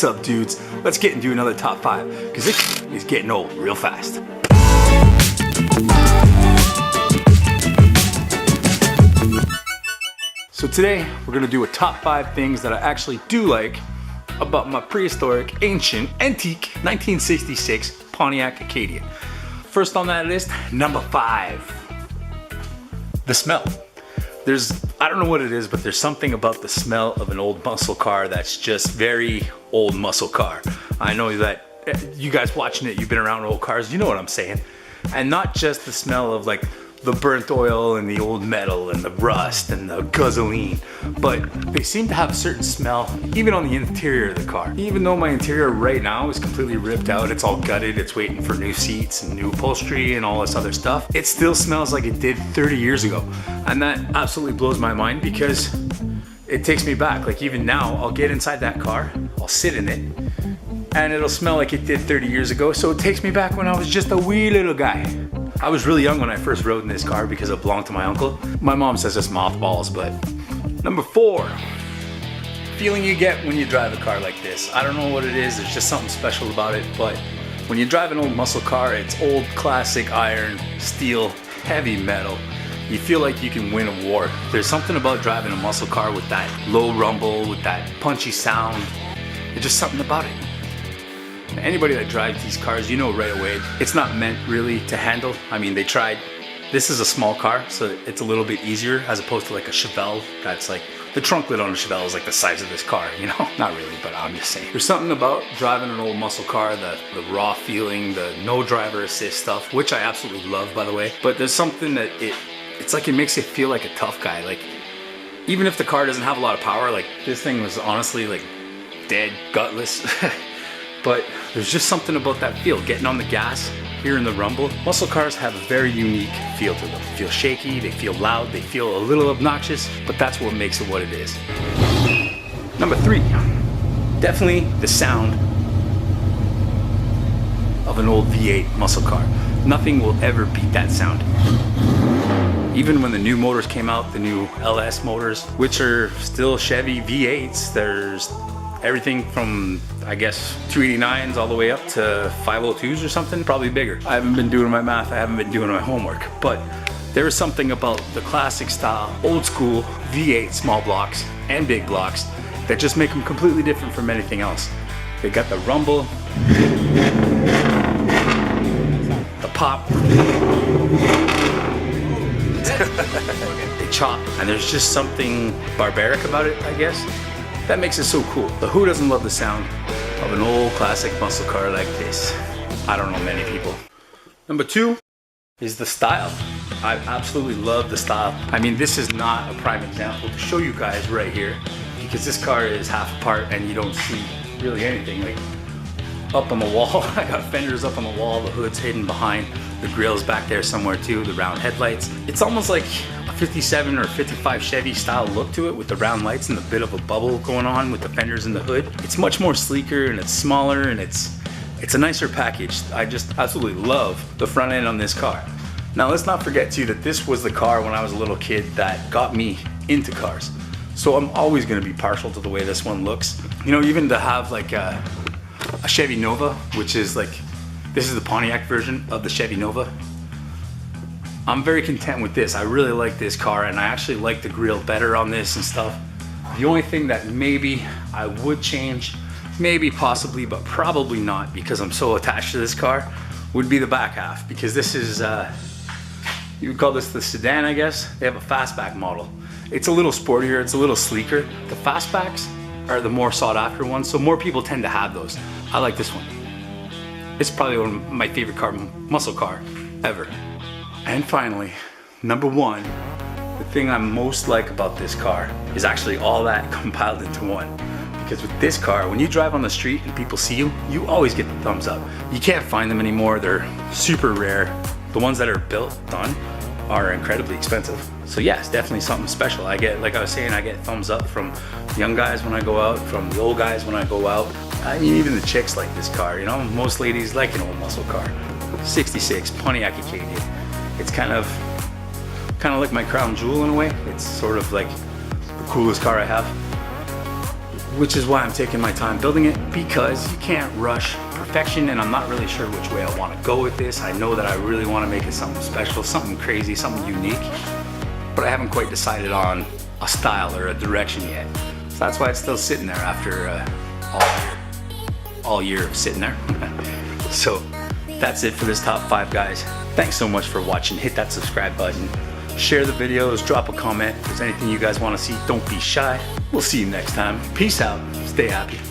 What's up, dudes? Let's get into another top 5, because this is getting old real fast. So today, we're gonna do a top 5 things that I actually do like about my prehistoric, ancient, antique 1966 Pontiac Acadia. First on that list, number 5, the smell. I don't know what it is, but there's something about the smell of an old muscle car that's just very old muscle car. I know that you guys watching it, you've been around old cars, you know what I'm saying. And not just the smell of like the burnt oil and the old metal and the rust and the gasoline, but they seem to have a certain smell even on the interior of the car. Even though my interior right now is completely ripped out, it's all gutted, it's waiting for new seats and new upholstery and all this other stuff, it still smells like it did 30 years ago. And that absolutely blows my mind because it takes me back. Like even now, I'll get inside that car, I'll sit in it, and it'll smell like it did 30 years ago. So it takes me back when I was just a wee little guy. I was really young when I first rode in this car because it belonged to my uncle. My mom says it's mothballs, but. Number 4, feeling you get when you drive a car like this. I don't know what it is, there's just something special about it, but when you drive an old muscle car, it's old classic iron, steel, heavy metal. You feel like you can win a war. There's something about driving a muscle car with that low rumble, with that punchy sound. There's just something about it. Anybody that drives these cars, you know right away, it's not meant really to handle. I mean, they tried. This is a small car, so it's a little bit easier as opposed to like a Chevelle. That's like, the trunk lid on a Chevelle is like the size of this car, you know? Not really, but I'm just saying. There's something about driving an old muscle car, the raw feeling, the no driver assist stuff, which I absolutely love, by the way. But there's something that it's like it makes you feel like a tough guy. Like, even if the car doesn't have a lot of power, like this thing was honestly like dead, gutless. But there's just something about that feel, getting on the gas, hearing the rumble. Muscle cars have a very unique feel to them. They feel shaky, they feel loud, they feel a little obnoxious, but that's what makes it what it is. Number 3, definitely the sound of an old V8 muscle car. Nothing will ever beat that sound. Even when the new motors came out, the new LS motors, which are still Chevy V8s, there's everything from, I guess, 289s all the way up to 502s or something, probably bigger. I haven't been doing my math, I haven't been doing my homework, but there is something about the classic style, old school V8 small blocks and big blocks that just make them completely different from anything else. They got the rumble, the pop, they chop, and there's just something barbaric about it, I guess. That makes it so cool. But who doesn't love the sound of an old classic muscle car like this? I don't know many people. Number 2 is the style. I absolutely love the style. I mean, this is not a prime example to show you guys right here because this car is half apart and you don't see really anything. Like up on the wall, I got fenders up on the wall, the hood's hidden behind, the grill's back there somewhere too, the round headlights. It's almost like 57 or 55 Chevy style look to it with the round lights and a bit of a bubble going on with the fenders in the hood. It's much more sleeker and it's smaller and it's a nicer package. I just absolutely love the front end on this car. Now let's not forget too that this was the car when I was a little kid that got me into cars. So I'm always gonna be partial to the way this one looks. You know, even to have like a Chevy Nova, which is like, this is the Pontiac version of the Chevy Nova. I'm very content with this. I really like this car and I actually like the grille better on this and stuff. The only thing that maybe I would change, maybe possibly, but probably not because I'm so attached to this car, would be the back half, because this is, you would call this the sedan, I guess. They have a fastback model. It's a little sportier, it's a little sleeker. The fastbacks are the more sought after ones, so more people tend to have those. I like this one. It's probably one of my favorite muscle car ever. And finally, number 1, the thing I most like about this car is actually all that compiled into one. Because with this car, when you drive on the street and people see you, you always get the thumbs up. You can't find them anymore, they're super rare. The ones that are built, done, are incredibly expensive. So yeah, it's definitely something special. I get, like I was saying, I get thumbs up from young guys when I go out, from the old guys when I go out. I mean, even the chicks like this car, you know? Most ladies like an old muscle car. 66 Pontiac Acadia. It's kind of like my crown jewel in a way. It's sort of like the coolest car I have. which is why I'm taking my time building it, because you can't rush perfection, and I'm not really sure which way I want to go with this. I know that I really want to make it something special, something crazy, something unique, but I haven't quite decided on a style or a direction yet. So that's why it's still sitting there after all year of sitting there. So that's it for this top 5, guys. Thanks so much for watching. Hit that subscribe button, share the videos, drop a comment. If there's anything you guys want to see, don't be shy. We'll see you next time. Peace out. Stay happy.